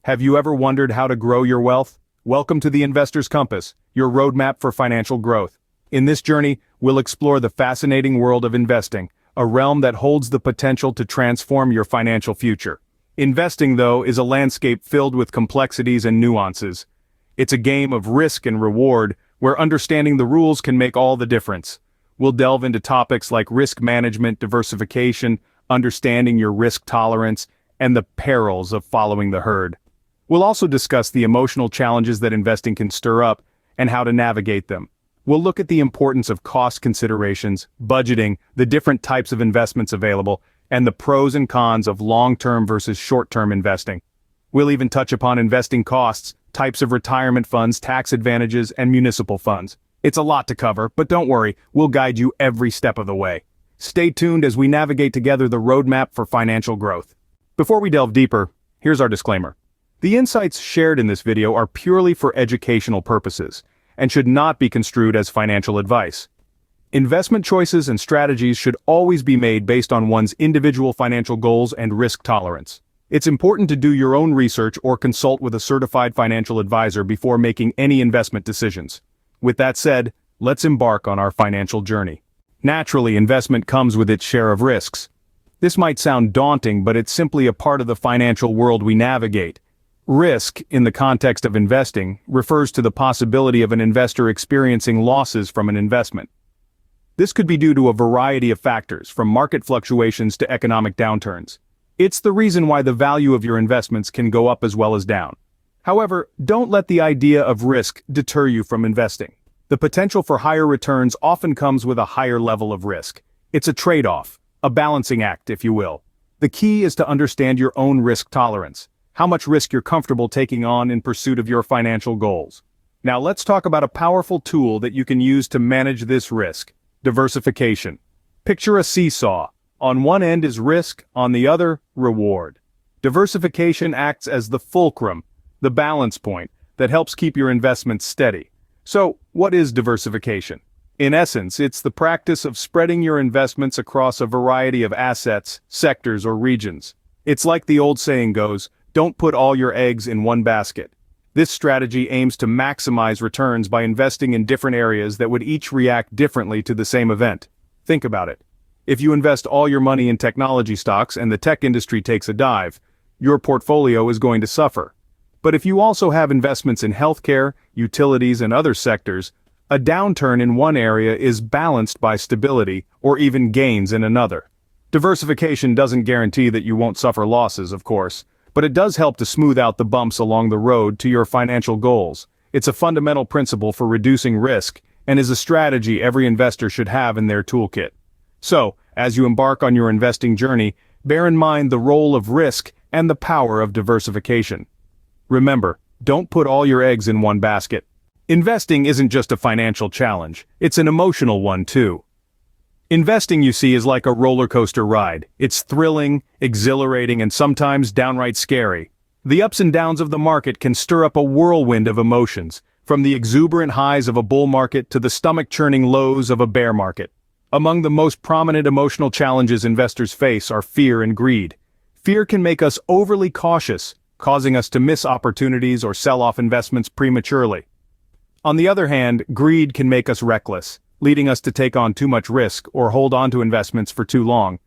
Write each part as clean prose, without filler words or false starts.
Have you ever wondered how to grow your wealth? Welcome to the Investor's Compass, your roadmap for financial growth. In this journey, we'll explore the fascinating world of investing, a realm that holds the potential to transform your financial future. Investing, though, is a landscape filled with complexities and nuances. It's a game of risk and reward, where understanding the rules can make all the difference. We'll delve into topics like risk management, diversification, understanding your risk tolerance, and the perils of following the herd. We'll also discuss the emotional challenges that investing can stir up and how to navigate them. We'll look at the importance of cost considerations, budgeting, the different types of investments available, and the pros and cons of long-term versus short-term investing. We'll even touch upon investing costs, types of retirement funds, tax advantages, and municipal funds. It's a lot to cover, but don't worry, we'll guide you every step of the way. Stay tuned as we navigate together the roadmap for financial growth. Before we delve deeper, here's our disclaimer. The insights shared in this video are purely for educational purposes and should not be construed as financial advice. Investment choices and strategies should always be made based on one's individual financial goals and risk tolerance. It's important to do your own research or consult with a certified financial advisor before making any investment decisions. With that said, let's embark on our financial journey. Naturally, investment comes with its share of risks. This might sound daunting, but it's simply a part of the financial world we navigate. Risk, in the context of investing, refers to the possibility of an investor experiencing losses from an investment. This could be due to a variety of factors, from market fluctuations to economic downturns. It's the reason why the value of your investments can go up as well as down. However, don't let the idea of risk deter you from investing. The potential for higher returns often comes with a higher level of risk. It's a trade-off, a balancing act, if you will. The key is to understand your own risk tolerance, how much risk you're comfortable taking on in pursuit of your financial goals. Now let's talk about a powerful tool that you can use to manage this risk: diversification. Picture a seesaw. On one end is risk, on the other, reward. Diversification acts as the fulcrum, the balance point, that helps keep your investments steady. So, what is diversification? In essence, it's the practice of spreading your investments across a variety of assets, sectors, or regions. It's like the old saying goes, don't put all your eggs in one basket. This strategy aims to maximize returns by investing in different areas that would each react differently to the same event. Think about it. If you invest all your money in technology stocks and the tech industry takes a dive, your portfolio is going to suffer. But if you also have investments in healthcare, utilities, and other sectors, a downturn in one area is balanced by stability or even gains in another. Diversification doesn't guarantee that you won't suffer losses, of course, but it does help to smooth out the bumps along the road to your financial goals. It's a fundamental principle for reducing risk and is a strategy every investor should have in their toolkit. So, as you embark on your investing journey, bear in mind the role of risk and the power of diversification. Remember, don't put all your eggs in one basket. Investing isn't just a financial challenge, it's an emotional one too. Investing, you see, is like a roller coaster ride. It's thrilling, exhilarating, and sometimes downright scary. The ups and downs of the market can stir up a whirlwind of emotions, from the exuberant highs of a bull market to the stomach-churning lows of a bear market. Among the most prominent emotional challenges investors face are fear and greed. Fear can make us overly cautious, causing us to miss opportunities or sell off investments prematurely. On the other hand, greed can make us reckless, leading us to take on too much risk or hold on to investments for too long.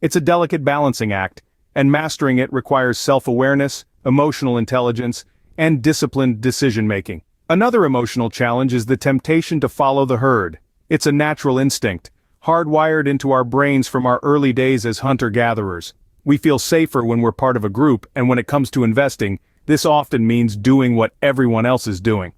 It's a delicate balancing act, and mastering it requires self-awareness, emotional intelligence, and disciplined decision-making. Another emotional challenge is the temptation to follow the herd. It's a natural instinct, hardwired into our brains from our early days as hunter-gatherers. We feel safer when we're part of a group, and when it comes to investing, this often means doing what everyone else is doing.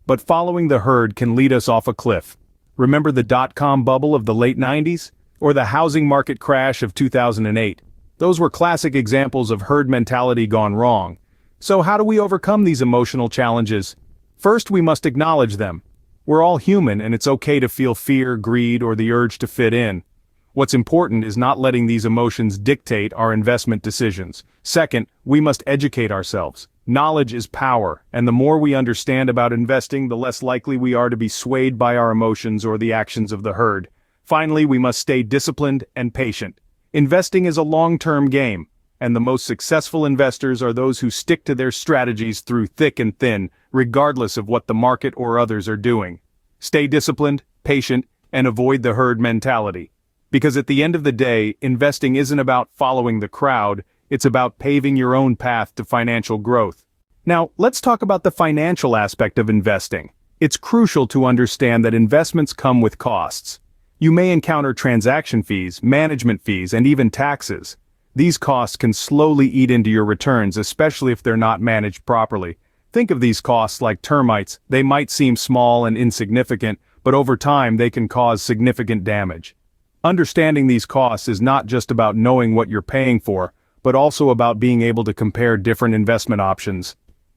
But following the herd can lead us off a cliff. Remember the dot-com bubble of the late 90s? Or the housing market crash of 2008? Those were classic examples of herd mentality gone wrong. So how do we overcome these emotional challenges? First, we must acknowledge them. We're all human, and it's okay to feel fear, greed, or the urge to fit in. What's important is not letting these emotions dictate our investment decisions. Second, we must educate ourselves. Knowledge is power, and the more we understand about investing, the less likely we are to be swayed by our emotions or the actions of the herd. Finally, we must stay disciplined and patient. Investing is a long-term game, and the most successful investors are those who stick to their strategies through thick and thin, regardless of what the market or others are doing. Stay disciplined, patient, and avoid the herd mentality. Because at the end of the day, investing isn't about following the crowd, it's about paving your own path to financial growth. Now, let's talk about the financial aspect of investing. It's crucial to understand that investments come with costs. You may encounter transaction fees, management fees, and even taxes. These costs can slowly eat into your returns, especially if they're not managed properly. Think of these costs like termites. They might seem small and insignificant, but over time they can cause significant damage. Understanding these costs is not just about knowing what you're paying for, but also about being able to compare different investment options.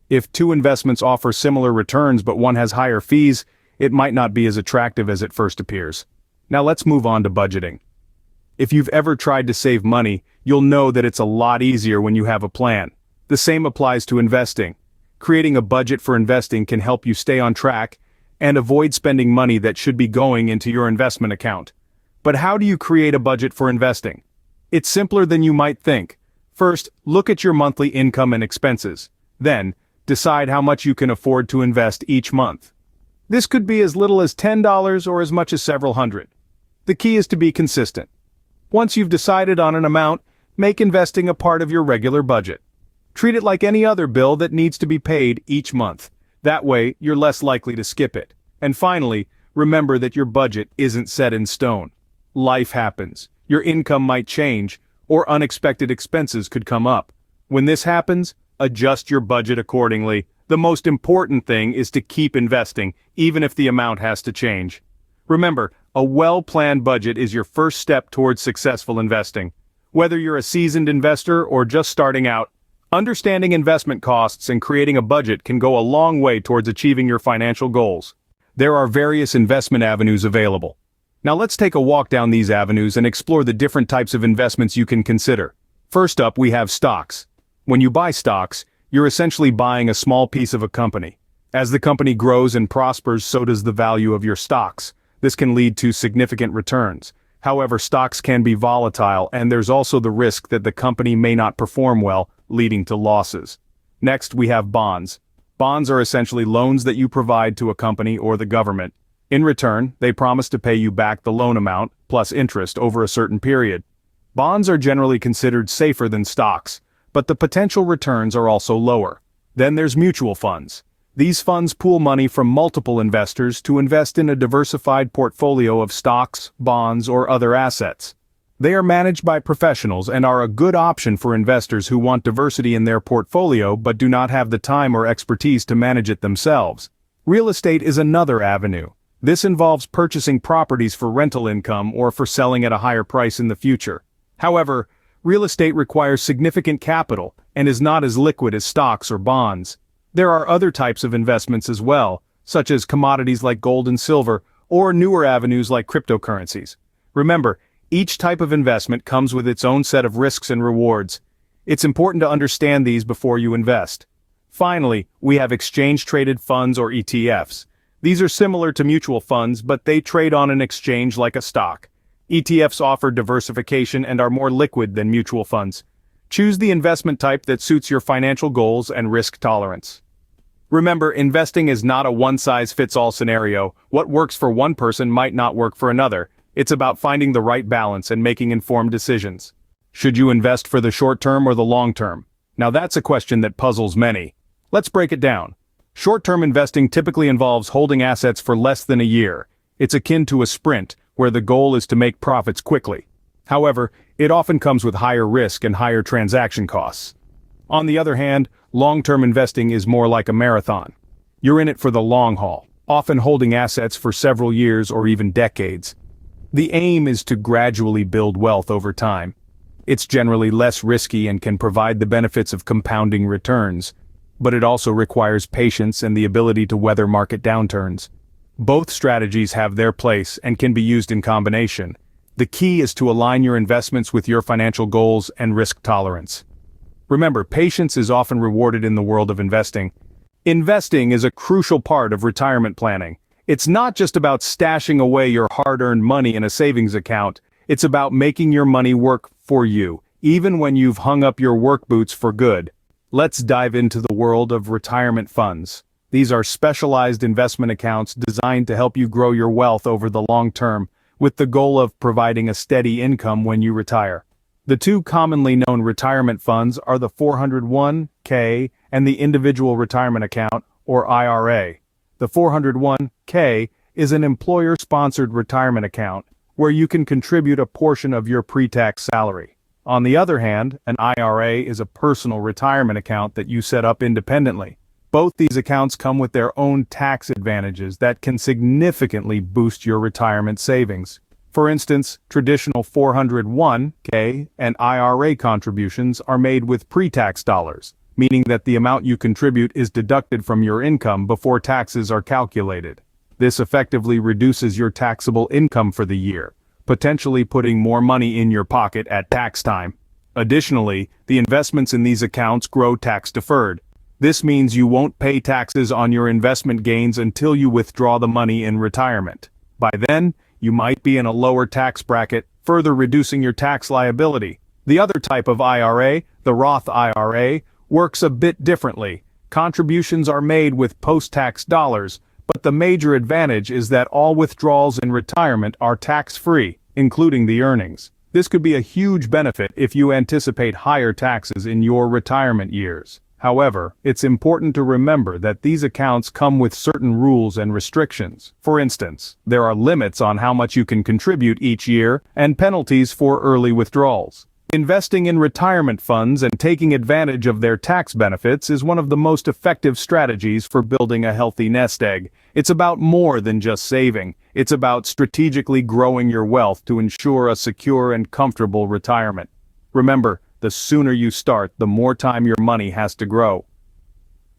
If two investments offer similar returns but one has higher fees, it might not be as attractive as it first appears. Now let's move on to budgeting. If you've ever tried to save money, you'll know that it's a lot easier when you have a plan. The same applies to investing. Creating a budget for investing can help you stay on track and avoid spending money that should be going into your investment account. But how do you create a budget for investing? It's simpler than you might think. First, look at your monthly income and expenses. Then, decide how much you can afford to invest each month. This could be as little as $10 or as much as several hundred. The key is to be consistent. Once you've decided on an amount, make investing a part of your regular budget. Treat it like any other bill that needs to be paid each month. That way, you're less likely to skip it. And finally, remember that your budget isn't set in stone. Life happens. Your income might change, or unexpected expenses could come up. When this happens, adjust your budget accordingly. The most important thing is to keep investing, even if the amount has to change. Remember, a well-planned budget is your first step towards successful investing. Whether you're a seasoned investor or just starting out, understanding investment costs and creating a budget can go a long way towards achieving your financial goals. There are various investment avenues available. Now let's take a walk down these avenues and explore the different types of investments you can consider. First up, we have stocks. When you buy stocks, you're essentially buying a small piece of a company. As the company grows and prospers, so does the value of your stocks. This can lead to significant returns. However, stocks can be volatile, and there's also the risk that the company may not perform well, leading to losses. Next, we have bonds. Bonds are essentially loans that you provide to a company or the government. In return, they promise to pay you back the loan amount, plus interest over a certain period. Bonds are generally considered safer than stocks, but the potential returns are also lower. Then there's mutual funds. These funds pool money from multiple investors to invest in a diversified portfolio of stocks, bonds, or other assets. They are managed by professionals and are a good option for investors who want diversity in their portfolio but do not have the time or expertise to manage it themselves. Real estate is another avenue. This involves purchasing properties for rental income or for selling at a higher price in the future. However, real estate requires significant capital and is not as liquid as stocks or bonds. There are other types of investments as well, such as commodities like gold and silver, or newer avenues like cryptocurrencies. Remember, each type of investment comes with its own set of risks and rewards. It's important to understand these before you invest. Finally, we have exchange-traded funds or ETFs. These are similar to mutual funds, but they trade on an exchange like a stock. ETFs offer diversification and are more liquid than mutual funds. Choose the investment type that suits your financial goals and risk tolerance. Remember, investing is not a one-size-fits-all scenario. What works for one person might not work for another. It's about finding the right balance and making informed decisions. Should you invest for the short term or the long term? Now that's a question that puzzles many. Let's break it down. Short-term investing typically involves holding assets for less than a year. It's akin to a sprint, where the goal is to make profits quickly. However, it often comes with higher risk and higher transaction costs. On the other hand, long-term investing is more like a marathon. You're in it for the long haul, often holding assets for several years or even decades. The aim is to gradually build wealth over time. It's generally less risky and can provide the benefits of compounding returns, but it also requires patience and the ability to weather market downturns. Both strategies have their place and can be used in combination. The key is to align your investments with your financial goals and risk tolerance. Remember, patience is often rewarded in the world of investing. Investing is a crucial part of retirement planning. It's not just about stashing away your hard-earned money in a savings account. It's about making your money work for you, even when you've hung up your work boots for good. Let's dive into the world of retirement funds. These are specialized investment accounts designed to help you grow your wealth over the long term, with the goal of providing a steady income when you retire. The two commonly known retirement funds are the 401k and the Individual Retirement Account, or IRA. The 401k is an employer-sponsored retirement account where you can contribute a portion of your pre-tax salary. On the other hand, an IRA is a personal retirement account that you set up independently. Both these accounts come with their own tax advantages that can significantly boost your retirement savings. For instance, traditional 401k and IRA contributions are made with pre-tax dollars, meaning that the amount you contribute is deducted from your income before taxes are calculated. This effectively reduces your taxable income for the year, potentially putting more money in your pocket at tax time. Additionally, the investments in these accounts grow tax-deferred. This means you won't pay taxes on your investment gains until you withdraw the money in retirement. By then, you might be in a lower tax bracket, further reducing your tax liability. The other type of IRA, the Roth IRA, works a bit differently. Contributions are made with post-tax dollars, but the major advantage is that all withdrawals in retirement are tax-free, including the earnings. This could be a huge benefit if you anticipate higher taxes in your retirement years. However, it's important to remember that these accounts come with certain rules and restrictions. For instance, there are limits on how much you can contribute each year and penalties for early withdrawals. Investing in retirement funds and taking advantage of their tax benefits is one of the most effective strategies for building a healthy nest egg. It's about more than just saving. It's about strategically growing your wealth to ensure a secure and comfortable retirement. Remember, the sooner you start, the more time your money has to grow.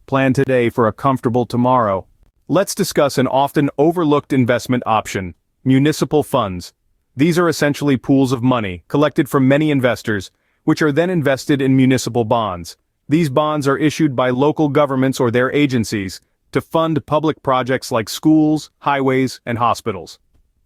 Plan today for a comfortable tomorrow. Let's discuss an often overlooked investment option: municipal funds. These are essentially pools of money collected from many investors, which are then invested in municipal bonds. These bonds are issued by local governments or their agencies to fund public projects like schools, highways, and hospitals.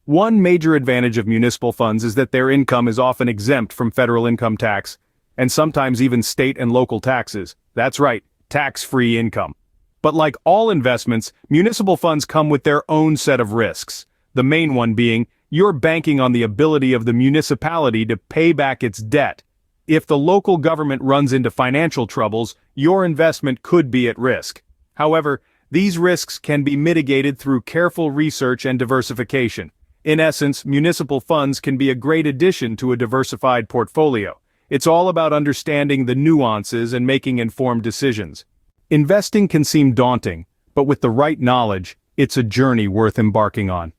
One major advantage of municipal funds is that their income is often exempt from federal income tax, and sometimes even state and local taxes. That's right, tax-free income. But like all investments, municipal funds come with their own set of risks. The main one being, you're banking on the ability of the municipality to pay back its debt. If the local government runs into financial troubles, your investment could be at risk. However, these risks can be mitigated through careful research and diversification. In essence, municipal funds can be a great addition to a diversified portfolio. It's all about understanding the nuances and making informed decisions. Investing can seem daunting, but with the right knowledge, it's a journey worth embarking on.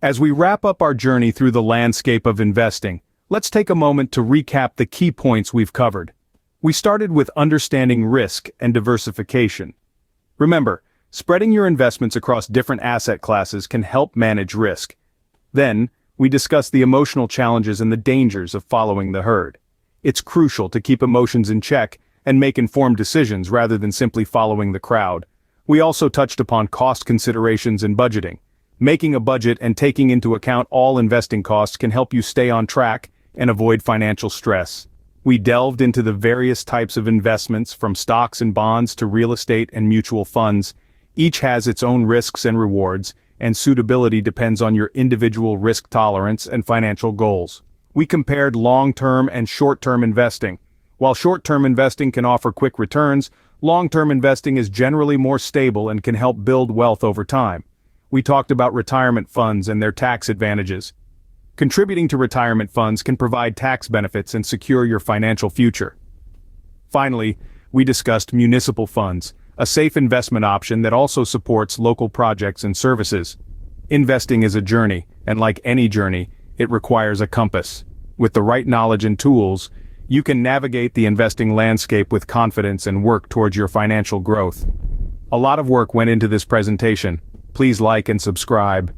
As we wrap up our journey through the landscape of investing, let's take a moment to recap the key points we've covered. We started with understanding risk and diversification. Remember, spreading your investments across different asset classes can help manage risk. Then, we discussed the emotional challenges and the dangers of following the herd. It's crucial to keep emotions in check and make informed decisions rather than simply following the crowd. We also touched upon cost considerations and budgeting. Making a budget and taking into account all investing costs can help you stay on track and avoid financial stress. We delved into the various types of investments, from stocks and bonds to real estate and mutual funds. Each has its own risks and rewards, and suitability depends on your individual risk tolerance and financial goals. We compared long-term and short-term investing. While short-term investing can offer quick returns, long-term investing is generally more stable and can help build wealth over time. We talked about retirement funds and their tax advantages. Contributing to retirement funds can provide tax benefits and secure your financial future. Finally, we discussed municipal funds, a safe investment option that also supports local projects and services. Investing is a journey, and like any journey, it requires a compass. With the right knowledge and tools, you can navigate the investing landscape with confidence and work towards your financial growth. A lot of work went into this presentation. Please like and subscribe.